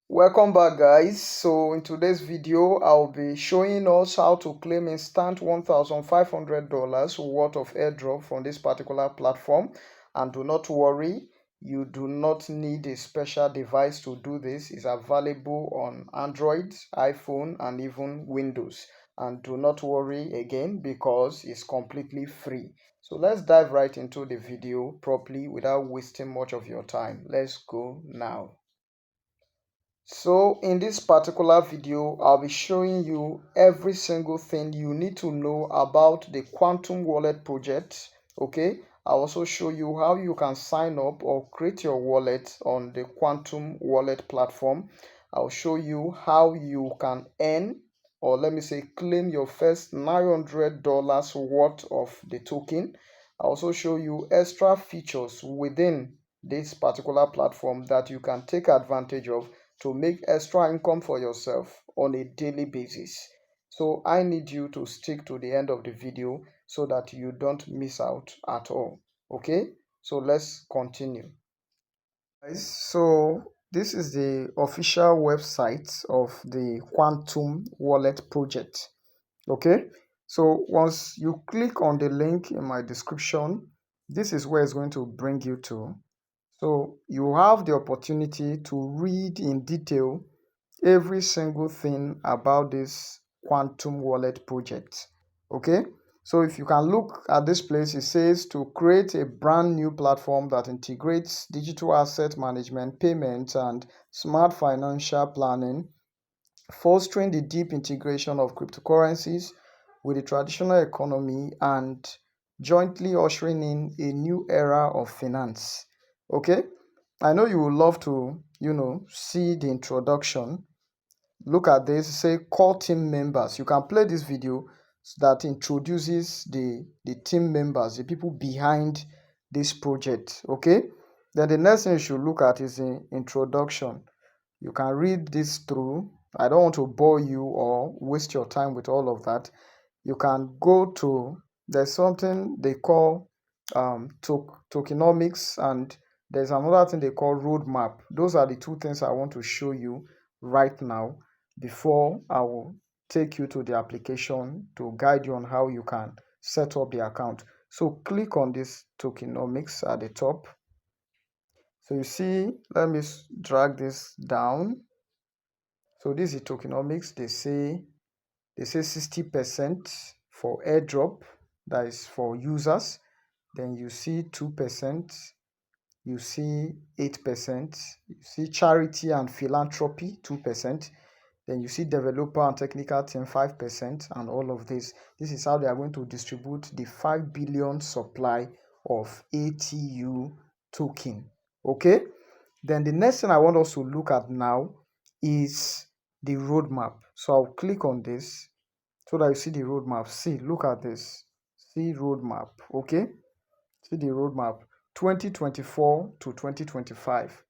Welcome back, guys. So in today's video I'll be showing us how to claim instant $1,500 worth of airdrop from this particular platform. And do not worry, you do not need a special device to do this. It's available on Android, iPhone, and even Windows. And do not worry again, because it's completely free. So let's dive right into the video properly without wasting much of your time. Let's go now. So in this particular video, I'll be showing you every single thing you need to know about the Quantum Wallet project. Okay, I'll also show you how you can sign up or create your wallet on the Quantum Wallet platform. I'll show you how you can earn, or let me say claim, your first $900 worth of the token. I'll also show you extra features within this particular platform that you can take advantage of to make extra income for yourself on a daily basis. So I need you to stick to the end of the video so that you don't miss out at all. Okay, so let's continue. Guys, so this is the official website of the Quantum Wallet project. Okay, so once you click on the link in my description, this is where it's going to bring you to. So you have the opportunity to read in detail every single thing about this Quantum Wallet project. Okay, so if you can look at this place, it says to create a brand new platform that integrates digital asset management, payments, and smart financial planning, fostering the deep integration of cryptocurrencies with the traditional economy and jointly ushering in a new era of finance. Okay, I know you would love to, see the introduction. Look at this, say core team members. You can play this video that introduces the team members, the people behind this project. Okay, then the next thing you should look at is the introduction. You can read this through. I don't want to bore you or waste your time with all of that. You can go to, there's something they call tokenomics, and there's another thing they call roadmap. Those are the two things I want to show you right now before I will take you to the application to guide you on how you can set up the account. So click on this tokenomics at the top. So you see, let me drag this down. So this is tokenomics. They say 60% for airdrop, that is for users. Then you see 2%, you see 8%, you see charity and philanthropy 2%, then you see developer and technical team 5%, and all of this. This is how they are going to distribute the 5 billion supply of ATU token. Okay, then the next thing I want us to look at now is the roadmap. So I'll click on this so that you see the roadmap. See, look at this. See roadmap. Okay, see the roadmap. 2024 to 2025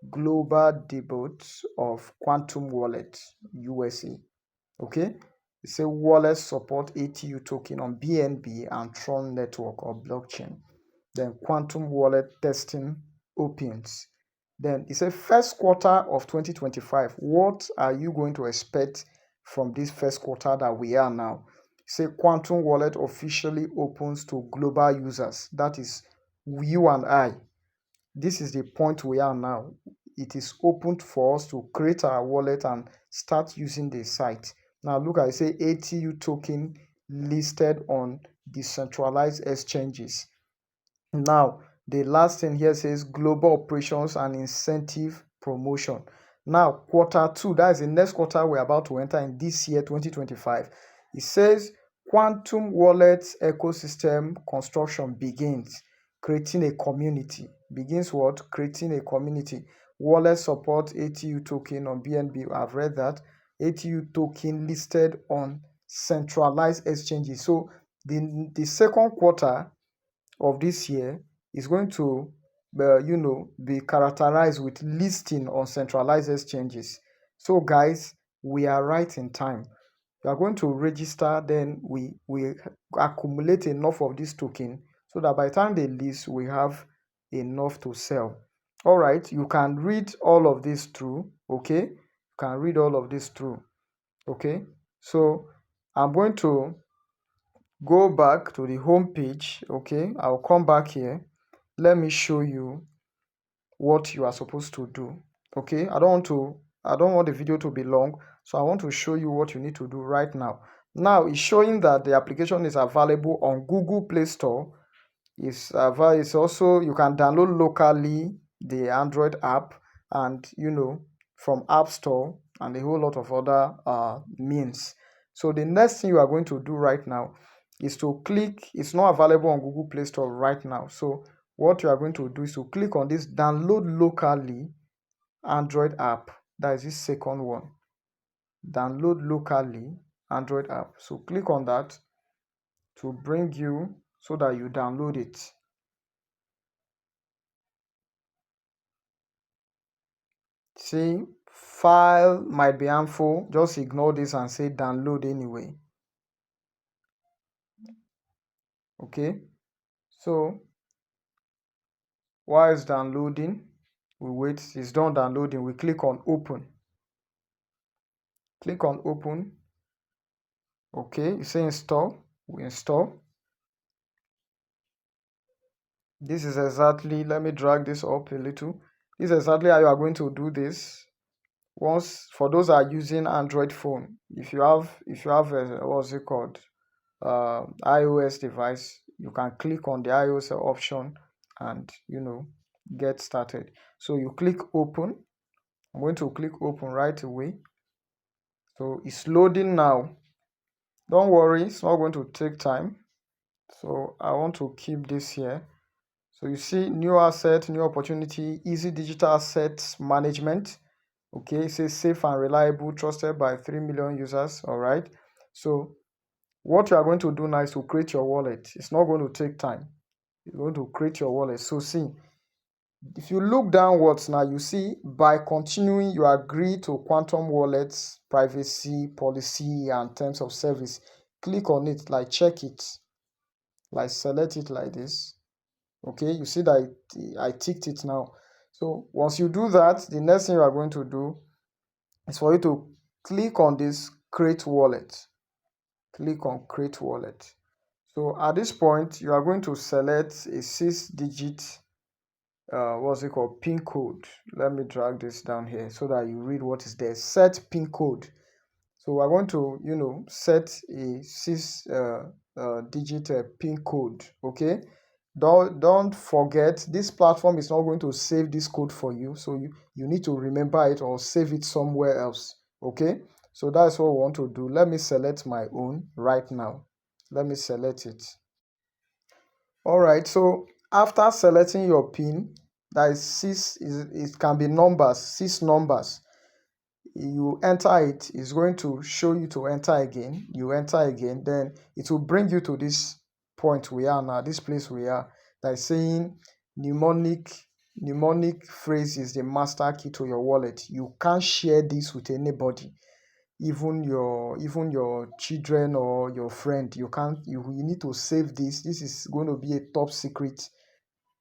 global debut of Quantum Wallet USA. Okay, it say wallet support ATU token on BNB and Tron network or blockchain. Then Quantum Wallet testing opens. Then it says first quarter of 2025. What are you going to expect from this first quarter that we are now? Say Quantum Wallet officially opens to global users. That is you and I. This is the point we are now. It is open for us to create our wallet and start using the site. Now look at it, say ATU token listed on decentralized exchanges. Now the last thing here says global operations and incentive promotion. Now quarter two, that is the next quarter we're about to enter in this year 2025. It says Quantum Wallet ecosystem construction begins, creating a community. Begins what? Creating a community. Wallet support ATU token on BNB. I've read that. ATU token listed on centralized exchanges. So the second quarter of this year is going to be characterized with listing on centralized exchanges. So guys, we are right in time. We are going to register, then we accumulate enough of this token so that by the time they list, we have enough to sell. All right, you can read all of this through. Okay, You can read all of this through. Okay, so I'm going to go back to the home page. Okay, I'll come back here. Let me show you what you are supposed to do. Okay, I don't want the video to be long, so I want to show you what you need to do right now. Now it's showing that the application is available on Google Play Store. It's also, you can download locally the Android app, and from App Store and a whole lot of other means. So the next thing you are going to do right now is to click. It's not available on Google Play Store right now, so what you are going to do is to click on this download locally Android app. That is this second one, download locally Android app. So click on that to bring you so that you download it. See, file might be harmful. Just ignore this and say download anyway. Okay, so while it's downloading, we wait. It's done downloading. We click on open. Click on open. Okay, you say install. We install. This is exactly, let me drag this up a little. This is exactly how you are going to do this. Once, for those that are using Android phone, if you have a, what's it called, iOS device, you can click on the iOS option and get started. So you click open. I'm going to click open right away. So it's loading now. Don't worry, it's not going to take time. So I want to keep this here. So you see new asset, new opportunity, easy digital assets management. Okay, it says safe and reliable, trusted by 3 million users. All right. So what you are going to do now is to create your wallet. It's not going to take time. You're going to create your wallet. So see, if you look downwards now, you see by continuing, you agree to Quantum Wallet's privacy policy and terms of service. Click on it, like check it, like select it like this. Okay, you see that I ticked it now. So once you do that, the next thing you are going to do is for you to click on this create wallet. Click on create wallet. So at this point, you are going to select a 6-digit what's it called, pin code. Let me drag this down here so that you read what is there. Set pin code. So we're going to set a 6-digit pin code. Okay, don't forget, this platform is not going to save this code for you, so you need to remember it or save it somewhere else. Okay, so that's what we want to do. Let me select my own right now. Let me select it. All right, so after selecting your pin, that is it can be numbers, 6 numbers. You enter it, it's going to show you to enter again. You enter again, then it will bring you to this point we are now, this place we are, that is saying mnemonic phrase is the master key to your wallet. You can't share this with anybody, even your children or your friend. You can't, you need to save this. This is going to be a top secret.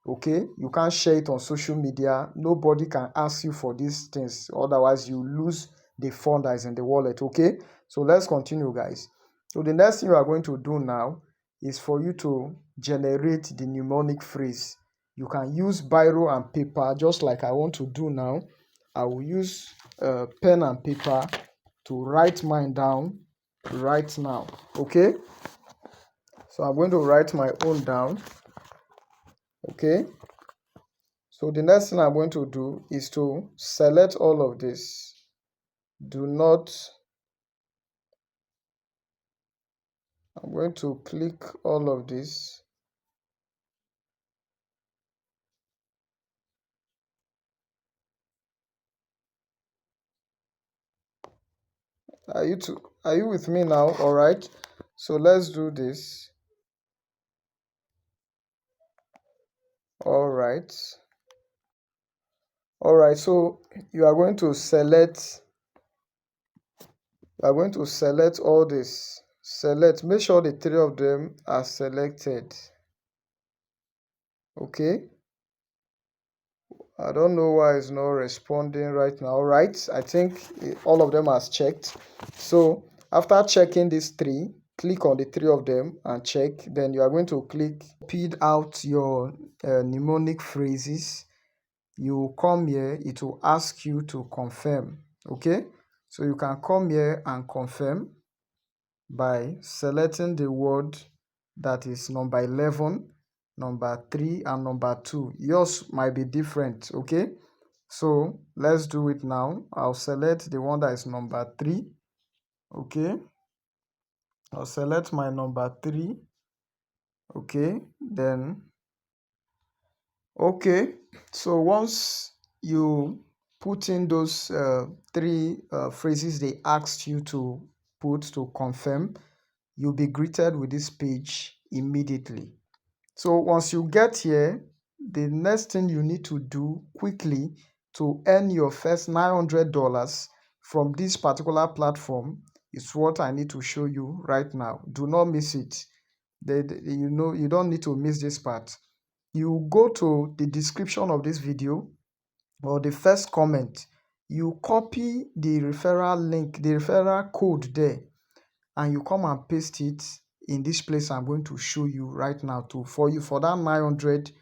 Okay, you can't share it on social media. Nobody can ask you for these things, otherwise you lose the fund that is in the wallet. Okay, so let's continue, guys. So the next thing you are going to do now is for you to generate the mnemonic phrase. You can use biro and paper, just like I want to do now. I will use pen and paper to write mine down right now. Okay, so I'm going to write my own down. Okay, so the next thing I'm going to do is to select all of this. Do not, I'm going to click all of this. Are you with me now? All right, so let's do this. All right. All right, so you are going to select all this. Select, make sure the 3 of them are selected. Okay, I don't know why it's not responding right now. Right, I think all of them has checked. So after checking these three, click on the three of them and check. Then you are going to click read out your mnemonic phrases. You come here, it will ask you to confirm. Okay, so you can come here and confirm by selecting the word that is number 11, number 3, and number 2. Yours might be different. Okay, so let's do it now. I'll select the one that is number 3. Okay, I'll select my number 3. Okay, then okay, so once you put in those three phrases they asked you to put to confirm, you'll be greeted with this page immediately. So once you get here, the next thing you need to do quickly to earn your first $900 from this particular platform is what I need to show you right now. Do not miss it. You don't need to miss this part. You go to the description of this video or the first comment. You copy the referral link, the referral code there, and you come and paste it in this place I'm going to show you right now for that 900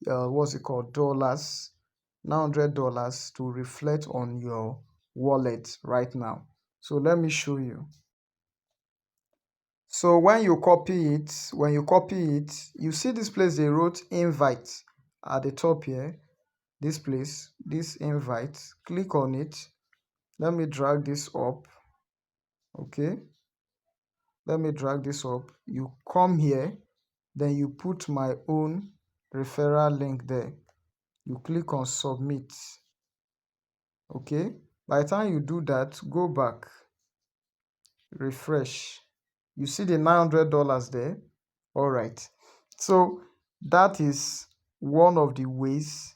what's it called dollars, $900 to reflect on your wallet right now. So let me show you. So when you copy it, you see this place they wrote invite at the top here. This place, this invite, click on it. Let me drag this up. Okay, let me drag this up. You come here, then you put my own referral link there. You click on submit. Okay, by the time you do that, go back, refresh. You see the $900 there. All right, so that is one of the ways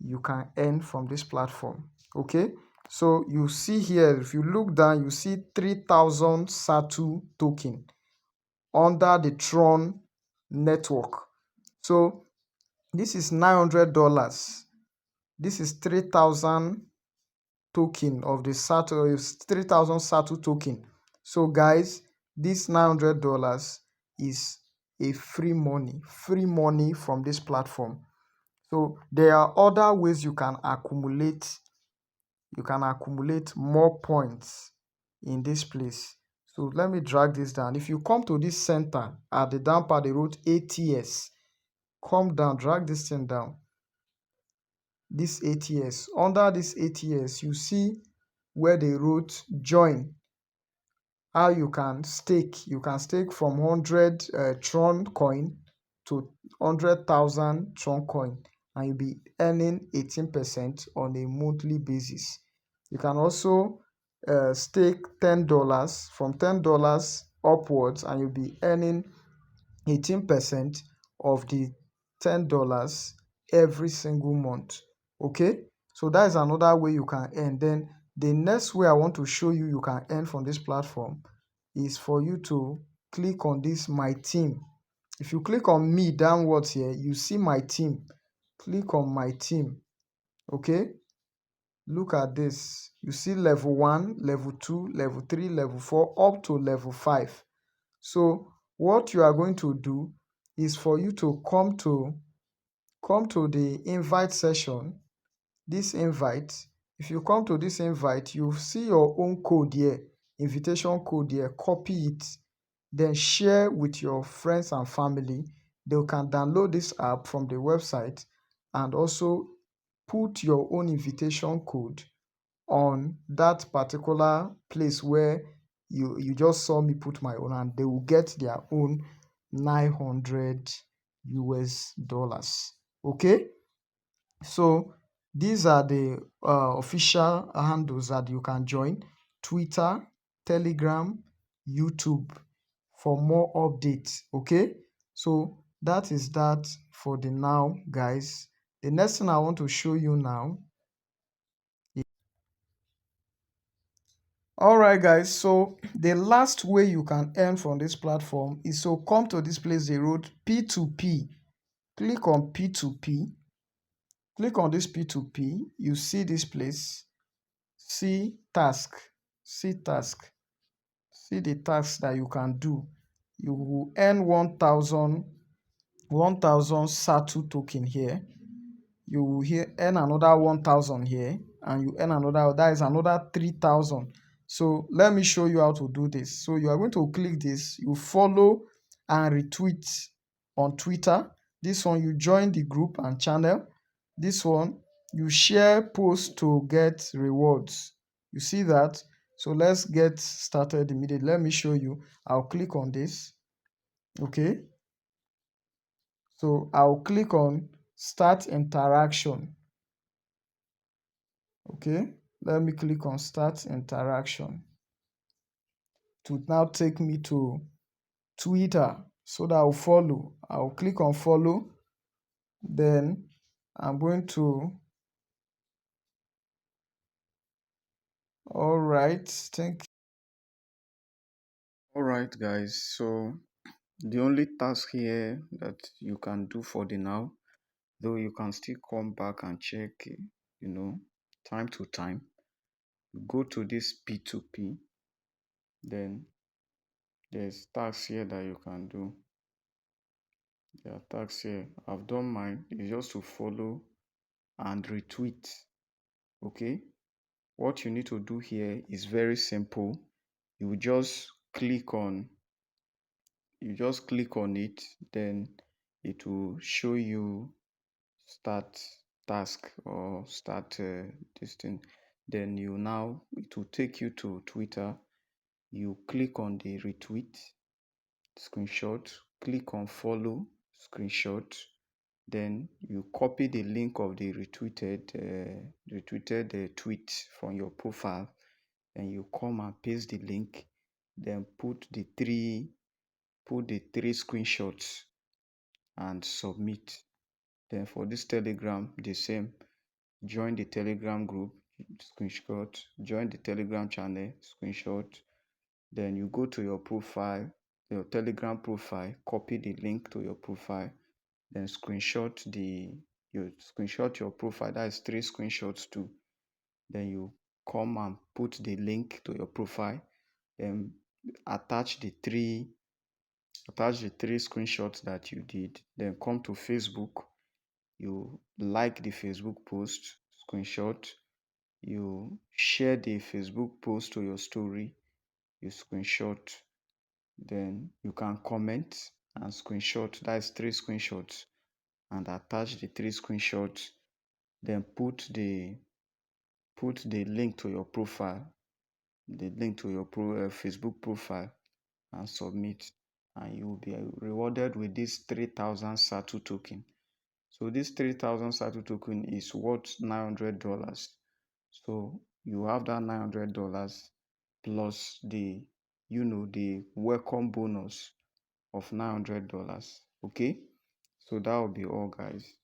you can earn from this platform. Okay, so you see here, if you look down, you see 3,000 SATU token under the Tron network. So this is $900. This is 3,000 token of the SATU, 3,000 SATU token. So guys, this $900 is a free money from this platform. So there are other ways you can accumulate more points in this place. So let me drag this down. If you come to this center at the down part, they wrote ATS. Come down, drag this thing down. This ATS. Under this ATS, you see where they wrote join. How you can stake. You can stake from 100 Tron coin to 100,000 Tron coin, and you'll be earning 18% on a monthly basis. You can also stake $10 from $10 upwards, and you'll be earning 18% of the $10 every single month. Okay, so that is another way you can earn. Then the next way I want to show you can earn from this platform is for you to click on this my team. If you click on me downwards here, you see my team. Click on my team. Okay, look at this. You see level 1, level 2, level 3, level 4, up to level 5. So what you are going to do is for you to come to the invite session. This invite, if you come to this invite, you see your own code here, invitation code here. Copy it, then share with your friends and family. They can download this app from the website and also put your own invitation code on that particular place where you just saw me put my own, and they will get their own $900. Okay, so these are the official handles that you can join: Twitter, Telegram, YouTube, for more updates. Okay, so that is that for the now, guys. The next thing I want to show you now. Alright guys, so the last way you can earn from this platform is to come to this place they wrote P2P. Click on P2P. Click on this P2P. You see this place. See task. See task. See the tasks that you can do. You will earn 1,000 SATU token here. You will here earn another 1,000 here, and you earn another, that is another 3,000. So let me show you how to do this. So you are going to click this, you follow and retweet on Twitter. This one, you join the group and channel. This one, you share posts to get rewards. You see that? So let's get started immediately. Let me show you. I'll click on this. Okay. So I'll click on start interaction. Okay, let me click on start interaction to now take me to Twitter so that I'll follow. I'll click on follow. Then I'm going to, all right, thank you. All right, guys, so the only task here that you can do for the now, though you can still come back and check, time to time, go to this P2P, then there's tasks here that you can do. There are tags here. I've done mine. It's just to follow and retweet. Okay. What you need to do here is very simple. You just click on it, then it will show you start task or start this thing. Then it will take you to Twitter. You click on the retweet screenshot, click on follow screenshot, then you copy the link of the retweeted tweet from your profile, and you come and paste the link, then put the three screenshots and submit. Then for this Telegram, the same. Join the Telegram group, screenshot. Join the Telegram channel, screenshot. Then you go to your profile, your Telegram profile, copy the link to your profile, then you screenshot your profile. That is 3 screenshots too. Then you come and put the link to your profile, then attach the three screenshots that you did. Then come to Facebook, you like the Facebook post, screenshot, you share the Facebook post to your story, you screenshot, then you can comment and screenshot. That is 3 screenshots, and attach the 3 screenshots, then put the link to your profile, the link to your Facebook profile, and submit, and you will be rewarded with this 3,000 SATU token. So this 3,000 SATU token is worth $900. So you have that $900 plus the welcome bonus of $900. Okay, so that will be all, guys.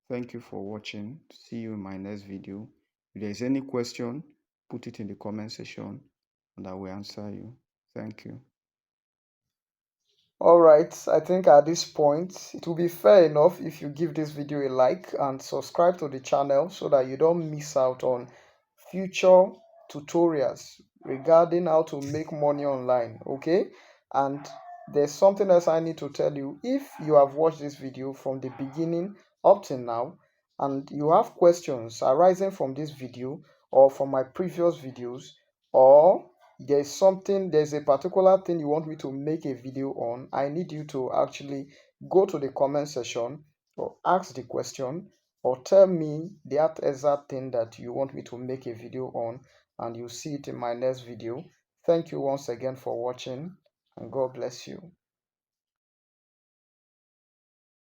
Thank you for watching. See you in my next video. If there is any question, put it in the comment section and I will answer you. Thank you. All right, I think at this point it will be fair enough if you give this video a like and subscribe to the channel so that you don't miss out on future tutorials regarding how to make money online. Okay, and there's something else I need to tell you. If you have watched this video from the beginning up till now and you have questions arising from this video or from my previous videos, or there's a particular thing you want me to make a video on, I need you to actually go to the comment section or ask the question or tell me that exact thing that you want me to make a video on, and you'll see it in my next video. Thank you once again for watching, and God bless you.